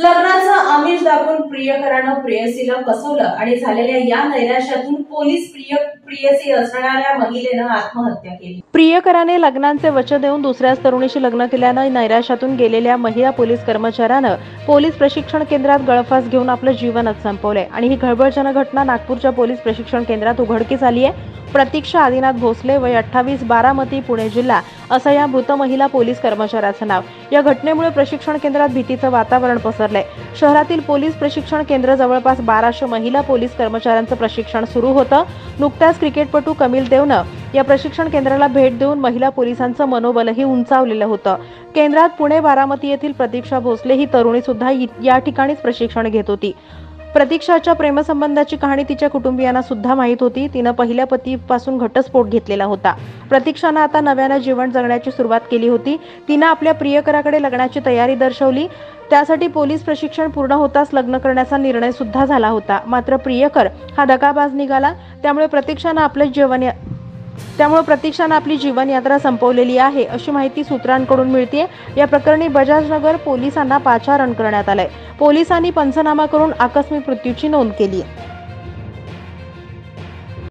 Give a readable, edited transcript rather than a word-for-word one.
लग्नाचं आमिष दाखवून प्रियकरानं प्रेयसीला फसवलं आणि झालेल्या या नैराश्यातून पोलीस प्रेयसी असणाऱ्या महिलेनं आत्महत्या केली। प्रियकराने लग्नाचे वचन देऊन दुसऱ्याच तरुणीशी लग्न केल्यानं नैराश्यातून गेलेल्या महिला पोलीस कर्मचाऱ्यानं पोलीस प्रशिक्षण केंद्रात गळफास घेऊन आपलं जीवनच संपवले आणि ही खळबळजनक घटना नागपूरच्या पोलीस प्रशिक्षण केंद्रात उघडकीस आली आहे। प्रतीक्षा आदिनाथ भोसले वय 28 बारामती पुणे जिल्हा असं या मृत महिला पोलीस कर्मचाऱ्याचं नाव। या घटनेमुळे प्रशिक्षण केंद्रात भीतीचं वातावरण पसरलंय। शहरातील पोलीस प्रशिक्षण केंद्र जवळपास 1200 महिला पोलीस कर्मचाऱ्यांचं प्रशिक्षण सुरू होतं। नुकत्याच क्रिकेटपटू कपिल देवनं या प्रशिक्षण केंद्राला भेट देऊन महिला पोलिसांचं मनोबलही उंचावलेलं होतं। केंद्रात पुणे बारामती येथील प्रतीक्षा भोसले ही तरुणी सुद्धा या ठिकाणीच प्रशिक्षण घेत होती। प्रतीक्षाच्या प्रेमसंबंधाची कहाणी तिच्या कुटुंबियांना सुद्धा माहीत होती। तिनं पहिल्या पतीपासून घटस्फोट घेतलेला होता। प्रतीक्षानं आता नव्यानं जीवन जगण्याची सुरुवात केली होती। तिनं आपल्या प्रियकराकडे लग्नाची तयारी दर्शवली। त्यासाठी पोलीस प्रशिक्षण पूर्ण होताच लग्न करण्याचा निर्णय सुद्धा झाला होता। मात्र प्रियकर हा दगाबाज निघाला। त्यामुळे प्रतीक्षानं आपली जीवनयात्रा संपवलेली आहे अशी माहिती सूत्रांकडून मिळते। या प्रकरणी बजाजनगर पोलिसांना पाचारण करण्यात आलंय। पोलिसांनी पंचनामा करून आकस्मिक मृत्यूची नोंद केली आहे।